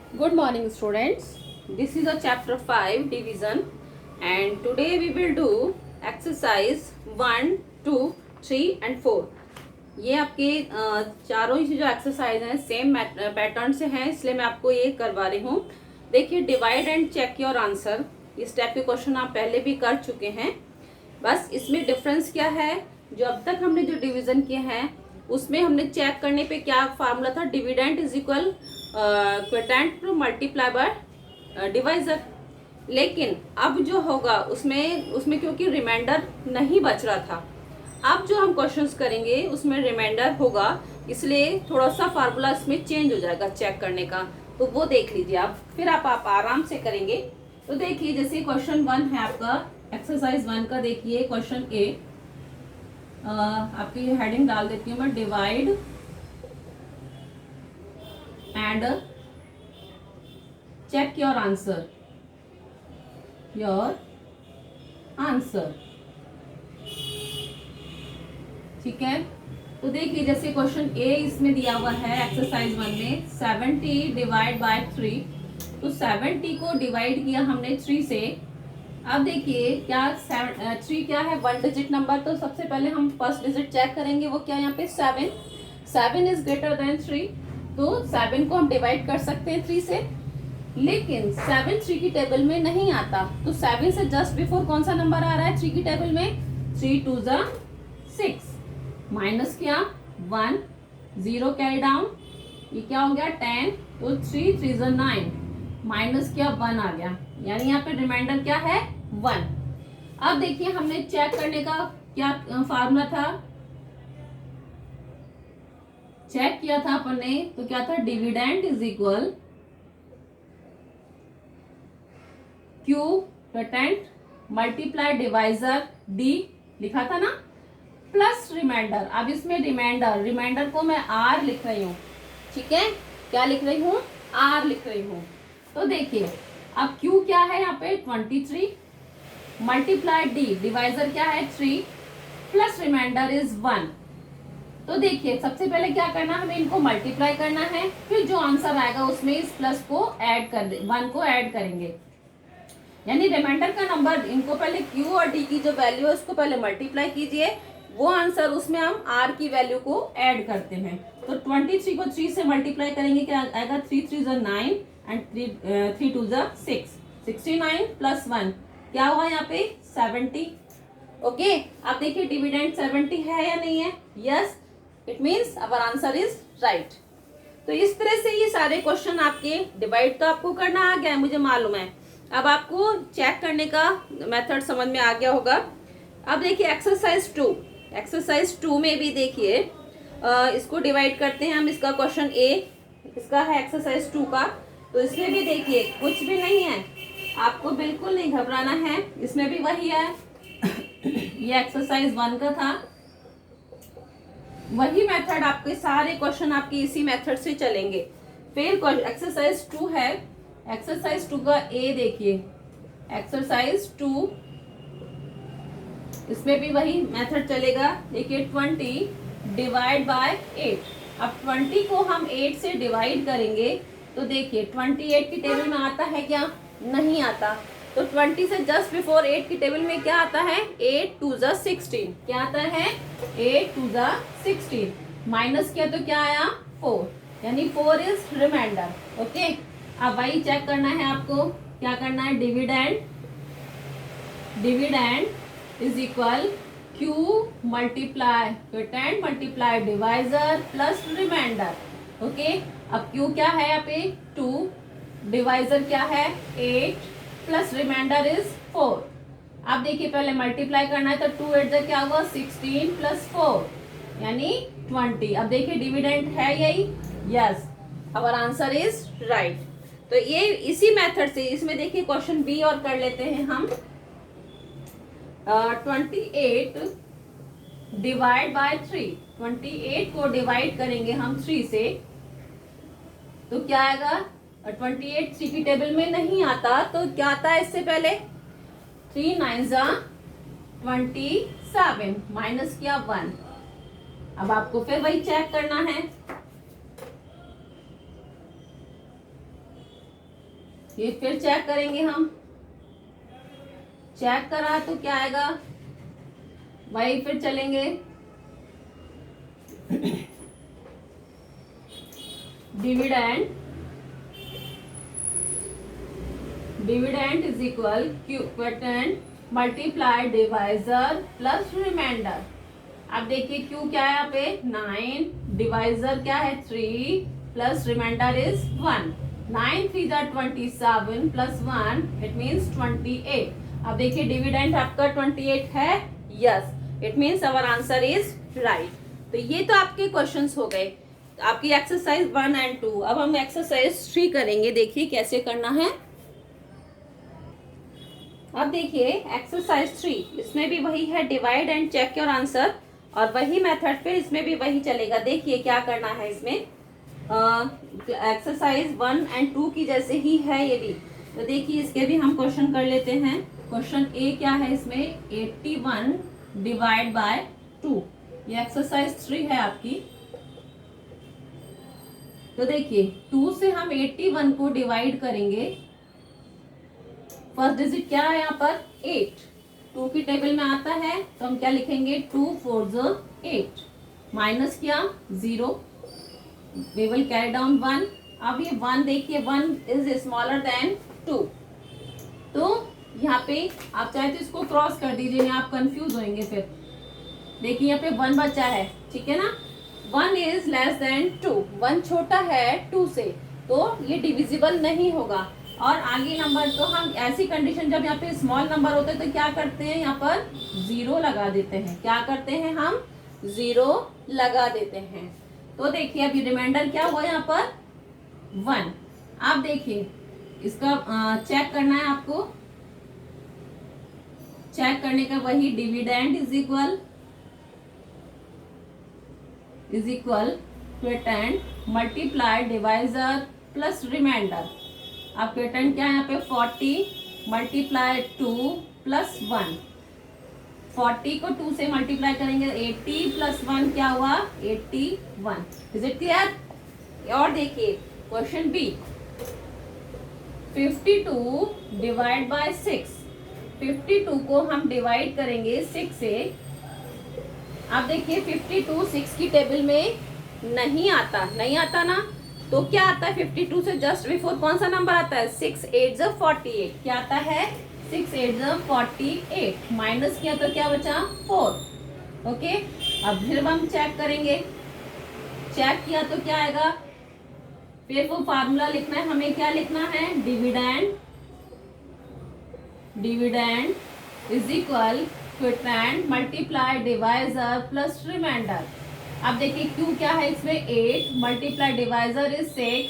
Good morning students. This is a chapter 5 division and today we will do exercise 1, 2, 3 and 4. ये आपके चारों ही जो exercise हैं same pattern से हैं, इसलिए मैं आपको ये करवा रही हूँ. देखिए, divide and check your answer, इस टाइप के क्वेश्चन आप पहले भी कर चुके हैं. बस इसमें डिफरेंस क्या है, जो अब तक हमने जो डिवीजन किए हैं उसमें हमने चेक करने पे क्या फार्मूला था, dividend is equal quotient to multiply by divisor. लेकिन अब जो होगा उसमें क्योंकि रिमाइंडर नहीं बच रहा था, अब जो हम क्वेश्चंस करेंगे उसमें रिमाइंडर होगा, इसलिए थोड़ा सा फार्मूला इसमें चेंज हो जाएगा चेक करने का. तो वो देख लीजिए आप, फिर आप आराम से करेंगे. तो देखिए, जैसे क्वेश्चन 1 है आपका, एक्सरसाइज 1 का देखिए क्वेश्चन ए. आपकी हेडिंग डाल देती हूँ मैं, divide and check your answer. ठीक है. तो देखिए, जैसे क्वेश्चन ए इसमें दिया हुआ है एक्सरसाइज 1 में 70 डिवाइड बाय 3. तो 70 को डिवाइड किया हमने 3 से. अब देखिए क्या 3 क्या है, 1 डिजिट नंबर. तो सबसे पहले हम फर्स्ट डिजिट चेक करेंगे, वो क्या है यहाँ पे 7. 7 इज ग्रेटर देन 3. तो 7 को हम डिवाइड कर सकते हैं 3 से. लेकिन 7 3 की टेबल में नहीं आता. तो 7 से जस्ट बिफोर कौन सा नंबर आ रहा है 3 की टेबल में, 3 2 जा 6, माइनस क्या 1, 0 कैरी डाउन, ये क्या हो गया 10. तो 3 3 जा 9, माइनस क्या 1 आ गया, यानी यहाँ पे रिमाइंडर क्या है 1. अब देखिए, हमने चेक करने का क्या फार्मूला था, चेक किया था अपन ने, तो क्या था, dividend is equal Q quotient multiply divisor D, लिखा था ना, प्लस रिमाइंडर. अब इसमें रिमाइंडर को मैं आर लिख रही हूँ. ठीक है, क्या लिख रही हूँ, आर लिख रही हूँ. तो देखिए, अब Q क्या है यहाँ पे 23, मल्टीप्लाई डी, डिवाइजर क्या है 3, प्लस रिमाइंडर इज 1. तो देखिए, सबसे पहले क्या करना है, हमें इनको मल्टीप्लाई करना है, फिर जो आंसर आएगा उसमें इस प्लस को ऐड कर दे, 1 को ऐड करेंगे. यानी रिमाइंडर का नंबर, इनको पहले Q और D की जो वैल्यू है उसको पहले मल्टीप्लाई कीजिए, वो आंसर उसमें हम R की वैल्यू को ऐड करते हैं. तो 23 को 3 से मल्टीप्लाई करेंगे, क्या आएगा 3 3 जा 9 एंड 3 2 जा 6, 69 प्लस 1 क्या हुआ यहाँ पे 70. ओके, अब देखिए डिविडेंड 70 है या नहीं है, yes, it means our answer is right. तो इस तरह से ये सारे क्वेश्चन आपके, डिवाइड तो आपको करना आ गया है मुझे मालूम है, अब आपको चेक करने का मेथड समझ में आ गया होगा. अब देखिए एक्सरसाइज 2 में भी देखिए, इसको डिवाइड करते हैं हम. इसका क्वेश्चन ए, इसका है एक्सरसाइज 2 का. तो इसमें भी देखिए कुछ भी नहीं है, आपको बिल्कुल नहीं घबराना है, इसमें भी वही है. ये एक्सरसाइज 1 का था, वही मेथड, आपके सारे क्वेश्चन आपके इसी मेथड से चलेंगे. फिर एक्सरसाइज 2 है, एक्सरसाइज 2 का ए देखिए, एक्सरसाइज 2, इसमें भी वही मेथड चलेगा. देखिए 20 डिवाइड बाय 8. अब 20 को हम 8 से डिवाइड करेंगे, तो देखिए 28 की टेबल में आता है क्या, नहीं आता. तो 20 से जस्ट बिफोर 8 की टेबल में क्या आता है, 8 2 जा 16, क्या आता है 8 2 जा 16, माइनस किया तो क्या आया 4, यानी 4 इज रिमाइंडर. ओके, अब वही चेक करना है आपको, क्या करना है, dividend is equal Q multiply quotient multiply divisor plus remainder. Okay, अब Q क्या है यहाँ पे 2, डिवाइजर क्या है 8, प्लस रिमाइंडर इज 4. अब देखिए पहले मल्टीप्लाई करना है, तो 2 8 जा क्या हुआ 16 प्लस 4 यानी 20. अब देखिए डिविडेंड है यही, yes, our answer is right. तो ये इसी मेथड से, इसमें देखिए क्वेश्चन बी और कर लेते हैं हम. 28 डिवाइड बाय 3, 28 को डिवाइड करेंगे हम 3 से, तो क्या आएगा, 28 3 की टेबल में नहीं आता, तो क्या आता है इससे पहले 3 9 जा 27, माइनस किया 1. अब आपको फिर वही चेक करना है, ये फिर चेक करेंगे हम, चेक करा तो क्या आएगा, वही फिर चलेंगे। Dividend, dividend is equal quotient multiply divisor plus remainder. अब देखिए क्यू क्या है यहाँ पे 9, डिवाइजर क्या है 3 प्लस रिमाइंडर इज 1। 9 3 जा 27 प्लस 1 इट मीन्स 28। अब देखिए डिविडेंड आपका 28 है, yes, it means our answer is right. तो ये तो आपके क्वेश्चंस हो गए, आपकी एक्सरसाइज 1 एंड 2। अब हम एक्सरसाइज 3 करेंगे, देखिए कैसे करना है। अब देखिए एक्सरसाइज 3, इसमें भी वही है, divide and check your answer, और वही मेथड फिर इसमें भी वही चलेगा। देखिए क्या करना है इसमें, एक्सरसाइज 1 एंड 2 की जैसे ही है ये भी। तो देखिए इसके भी हम क्वेश्चन कर लेते हैं। क्वेश्चन ए क्या है इसमें 81 डिवाइड बाय 2, ये एक्सरसाइज 3 है आपकी। तो देखिए 2 से हम 81 को डिवाइड करेंगे, फर्स्ट डिजिट क्या है यहाँ पर 8, 2 की टेबल में आता है तो हम क्या लिखेंगे 2 4 ज़ 8, माइनस क्या 0, वी विल कैरी डाउन 1। अब ये 1 देखिए 1 इज स्मॉलर देन 2, तो यहाँ पे आप चाहे तो इसको क्रॉस कर दीजिए, यहाँ आप कंफ्यूज होंगे फिर। देखिए यहाँ पे 1 बचा है, ठीक है ना, 1 इज लेस देन 2, 1 छोटा है 2 से, तो ये डिविजिबल नहीं होगा। और आगे नंबर तो हम ऐसी कंडीशन जब यहाँ पे स्मॉल नंबर होते हैं तो क्या करते हैं, यहाँ पर 0 लगा देते हैं। क्या करते हैं हम 0 लगा देते हैं। तो देखिए अभी रिमाइंडर क्या हुआ यहाँ पर 1। आप देखिए इसका चेक करना है आपको, चेक करने का वही dividend is equal quotient multiply divisor plus remainder. अब क्वोटिएंट क्या है यहाँ पे 40 मल्टीप्लाई 2 प्लस 1, 40 को 2 से मल्टीप्लाई करेंगे 80 प्लस 1 क्या हुआ 81। Is it clear. और देखिए क्वेश्चन बी 52 डिवाइड बाय 6, 52 को हम डिवाइड करेंगे 6 से। अब देखिए 52 6 की टेबल में नहीं आता ना, तो क्या आता है 52 से जस्ट बिफोर कौन सा नंबर आता है 6 8 ज़ 48, क्या आता है 6 8 ज़ 48, माइनस किया तो क्या बचा 4। ओके, अब फिर हम चेक करेंगे, चेक किया तो क्या आएगा, फिर वो फार्मूला लिखना है हमें, क्या लिखना है dividend is equal quotient multiply divisor plus remainder. अब देखिए क्यू क्या है इसमें 8 multiply divisor is 6,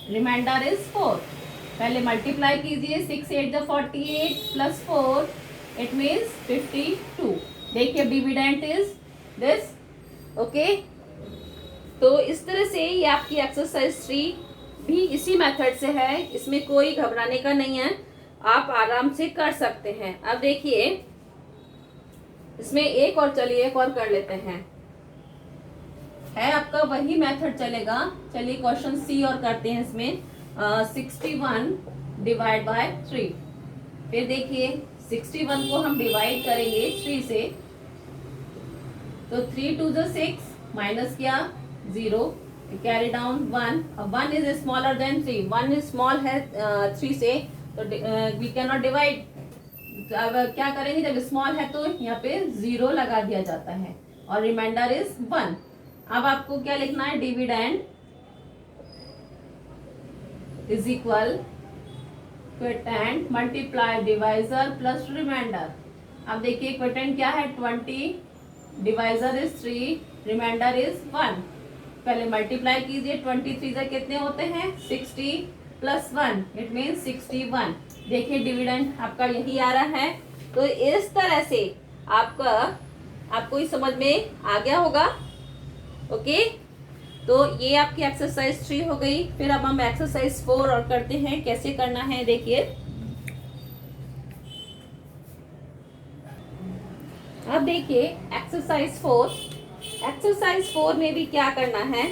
remainder is 4। पहले मल्टीप्लाई कीजिए 6 8 ज़ 48 प्लस 4 इट मीन्स 52। देखिए डिविडेंड इज दिस। ओके, तो इस तरह से ये आपकी एक्सरसाइज 3 भी इसी मेथड से है, इसमें कोई घबराने का नहीं है, आप आराम से कर सकते हैं। अब देखिए इसमें एक और, चलिए एक और कर लेते हैं, है आपका वही मेथड चलेगा। चलिए क्वेश्चन सी और करते हैं इसमें 61 डिवाइड बाय 3। फिर देखिए 61 को हम डिवाइड करेंगे 3 से, तो 3 2 ज़ 6 माइनस किया 0, कैरी डाउन 1। अब 1 is smaller than 3, 1 is small है 3 से, तो वी कैन नॉट डिवाइड। अब क्या करेंगे, जब स्मॉल है तो यहाँ पे 0 लगा दिया जाता है, और रिमाइंडर इज 1। अब आपको क्या लिखना है, dividend is equal quotient multiply divisor plus remainder. अब देखिए क्वोटिएंट क्या है 20, डिवाइजर इज 3, रिमाइंडर इज 1। पहले मल्टीप्लाई कीजिए, 23 से कितने होते हैं 60 प्लस 1 इट मीन्स 61। देखिए डिविडेंड आपका यही आ रहा है। तो इस तरह से आपको इस समझ में आ गया होगा। ओके, तो ये आपकी एक्सरसाइज 3 हो गई। फिर अब हम एक्सरसाइज 4 और करते हैं, कैसे करना है देखिए। अब देखिए एक्सरसाइज 4 में भी क्या करना है,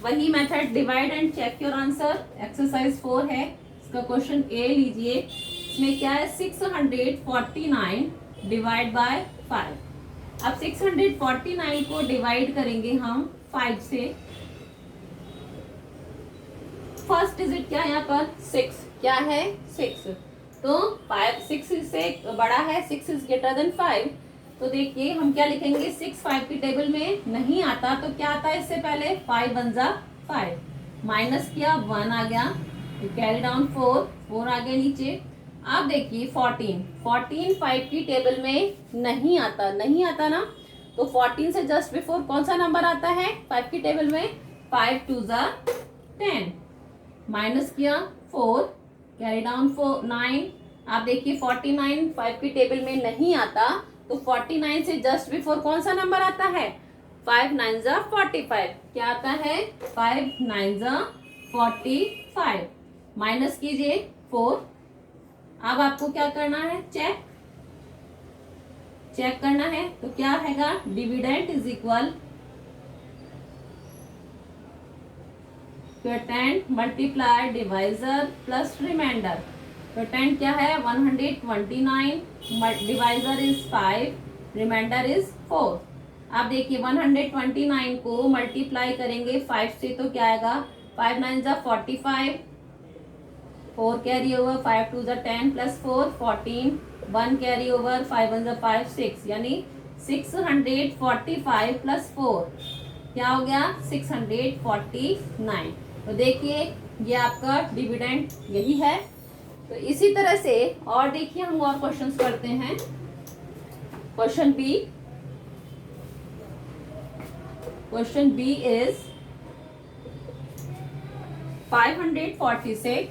वही method divide and check your answer. Exercise 4 है, इसका क्वेश्चन ए लीजिए। इसमें क्या है 649 डिवाइड बाय 5। अब 649 को डिवाइड करेंगे हम 5 से। फर्स्ट डिजिट क्या है यहाँ पर 6, क्या है 6, तो 5 6 से बड़ा है, 6 इज ग्रेटर देन 5। तो देखिए हम क्या लिखेंगे, 6 5 की टेबल में नहीं आता तो क्या आता है इससे पहले 5 1 जा 5, माइनस किया 1 आ गया, कैरी डाउन 4 आ गया नीचे। अब देखिए 14 5 की टेबल में नहीं आता ना, तो 14 से जस्ट बिफोर कौन सा नंबर आता है 5 की टेबल में, 5 2 जा 10, माइनस किया 4, कैरी डाउन 9। आप देखिए 49 5 की टेबल में नहीं आता, तो 49 से जस्ट बिफोर कौन सा नंबर आता है, 5 9 जा 45, क्या आता है 5 9 जा 45, माइनस कीजिए 4। अब आपको क्या करना है, चेक करना है, तो क्या रहेगा, dividend is equal quotient multiply divisor plus remainder. Quotient क्या है 129, डिवाइजर इज 5, रिमाइंडर इज 4। आप देखिए 129 को मल्टीप्लाई करेंगे 5 से तो क्या आएगा, 5 9 जा 45, 4 कैरी ओवर, 5 2 जा 10 प्लस 4 14, 1 कैरी ओवर, 5 1 जा 5 6, यानी 645 प्लस 4 क्या हो गया 649। तो देखिए ये आपका डिविडेंड यही है। तो इसी तरह से और देखिए हम और क्वेश्चंस करते हैं। Question b is 546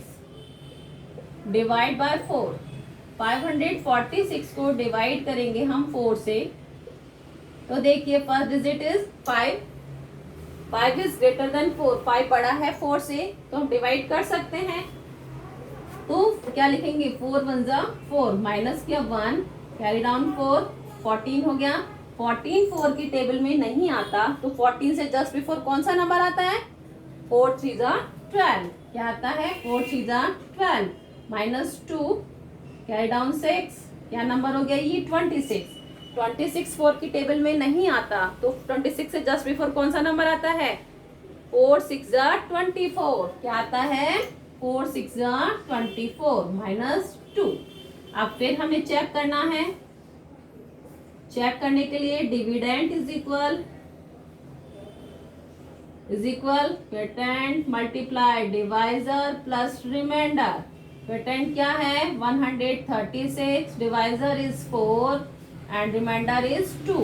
divide by 4। 546 को डिवाइड करेंगे हम 4 से, तो देखिए first digit is 5 is greater than 4, 5 बड़ा है 4 से, तो हम डिवाइड कर सकते हैं। तो क्या लिखेंगे 4 1 जा 4, माइनस किया 1, कैरी डाउन 4, 14 हो गया। 14 4 की टेबल में नहीं आता, तो 14 से जस्ट बिफोर कौन सा नंबर आता है, 4 3 जा 12, क्या आता है 4 3 जा 12, माइनस 2, कैरी डाउन 6, क्या नंबर हो गया ये 26। 26 4 की टेबल में नहीं आता, तो 26 से जस्ट बिफोर कौन सा नंबर आता है, 4 6 जा 24, क्या आता है 4 6 जा 24, माइनस 2। अब फिर हमें चेक करना है, चेक करने के लिए dividend is equal quotient multiply divisor plus remainder. Quotient क्या है 136, divisor is 4 and remainder is 2।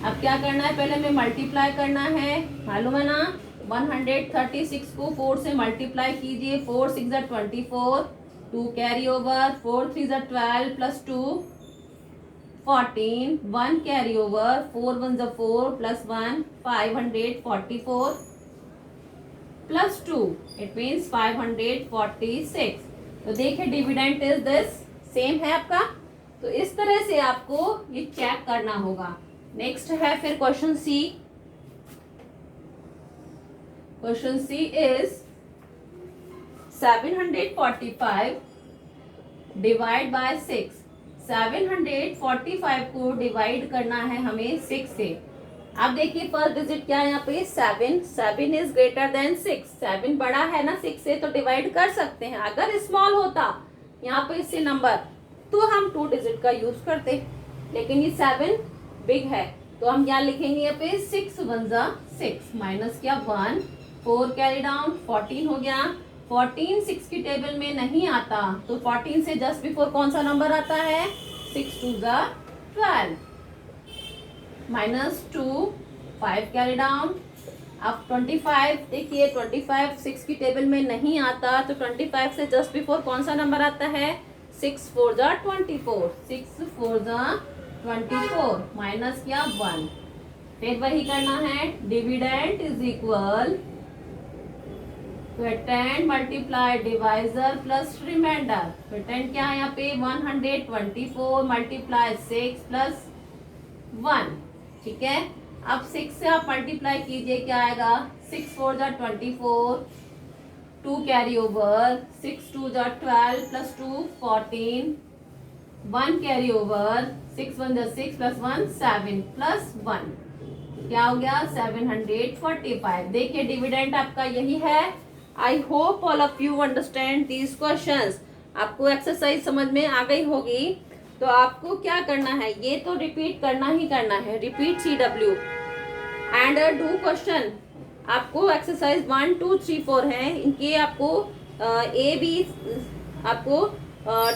अब क्या करना है, पहले हमें मल्टीप्लाई करना है, मालूम है ना 136 को 4 से मल्टीप्लाई कीजिए, 4 6 जा 24, 2 कैरी ओवर, 4 3 जा 12 प्लस 2 14, 1 कैरी ओवर, 4 1 जा 4 प्लस 1 544 प्लस 2, इट मीन्स 546। तो देखिए डिविडेंड इज दिस, सेम है आपका। तो इस तरह से आपको ये चेक करना होगा। नेक्स्ट है फिर question C. Question C is 745 divide by 6। 745 को डिवाइड करना है हमें 6 से। अब देखिए फर्स्ट डिजिट क्या है यहाँ पे 7 इज ग्रेटर देन 6, 7 बड़ा है ना 6 से, तो डिवाइड कर सकते हैं। अगर स्मॉल होता यहाँ पे इससे नंबर, तो हम 2 डिजिट का यूज करते, लेकिन ये 7 बिग है, तो हम क्या लिखेंगे यहाँ पे 6 1 जा 6, माइनस किया 1, 4 कैरी डाउन 14 हो गया। 14 6 की टेबल में नहीं आता, तो 14 से जस्ट बिफोर कौन सा नंबर आता है, 6 2 जा 12, माइनस 2, 5 कैरी डाउन। अब 25 देखिए 25 6 की टेबल में नहीं आता, तो 25 से जस्ट बिफोर कौन सा नंबर आता है, 6 4 जा 24, 6 4 जा 24, माइनस किया 1। फिर वही करना है, dividend is equal quotient multiply divisor plus remainder. Quotient क्या है यहाँ पे 124 मल्टीप्लाई 6 प्लस 1, ठीक है। अब 6 से आप मल्टीप्लाई कीजिए, क्या आएगा 6 4 जा 24, 2 कैरी ओवर, 6 2 जा 12 प्लस 2 14, 1 कैरी ओवर, 6 1 जा 6 प्लस 1 7 प्लस 1 क्या हो गया 745। देखिए डिविडेंड आपका यही है। I hope all of you understand these questions. आपको एक्सरसाइज समझ में आ गई होगी। तो आपको क्या करना है, ये तो रिपीट करना ही करना है, repeat CW and do question. आपको एक्सरसाइज 1 2 3 4 है, इनके आपको A B आपको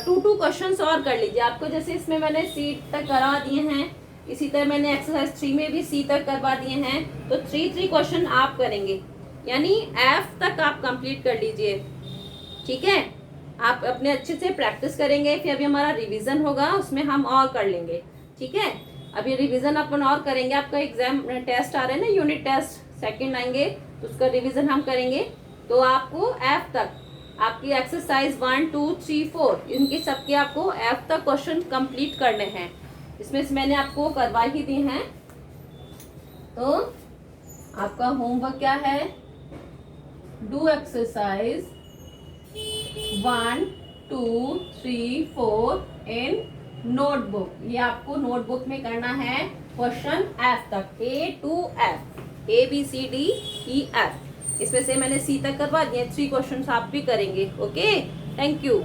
2 क्वेश्चन और कर लीजिए। आपको जैसे इसमें मैंने C तक करा दिए हैं, इसी तरह मैंने एक्सरसाइज 3 में भी C तक करवा दिए हैं। तो 3 क्वेश्चन आप करेंगे, यानी F तक आप कंप्लीट कर लीजिए। ठीक है, आप अपने अच्छे से प्रैक्टिस करेंगे, फिर अभी हमारा रिवीजन होगा, उसमें हम और कर लेंगे। ठीक है, अभी रिवीजन अपन और करेंगे। आपका एग्जाम टेस्ट आ रहे हैं ना, यूनिट टेस्ट सेकंड आएंगे, तो उसका रिवीजन हम करेंगे। तो आपको F तक आपकी एक्सरसाइज 1 2 3 4 इनके सबके आपको F तक क्वेश्चन कंप्लीट करने हैं। इसमें से मैंने आपको करवा ही दी हैं। तो आपका होमवर्क क्या है, डू एक्सरसाइज 1 2 3 4 इन नोटबुक। ये आपको नोटबुक में करना है क्वेश्चन F तक, A to F, ABCDEF। इसमें से मैंने C तक करवा दिए, 3 क्वेश्चन आप भी करेंगे। Okay, thank you.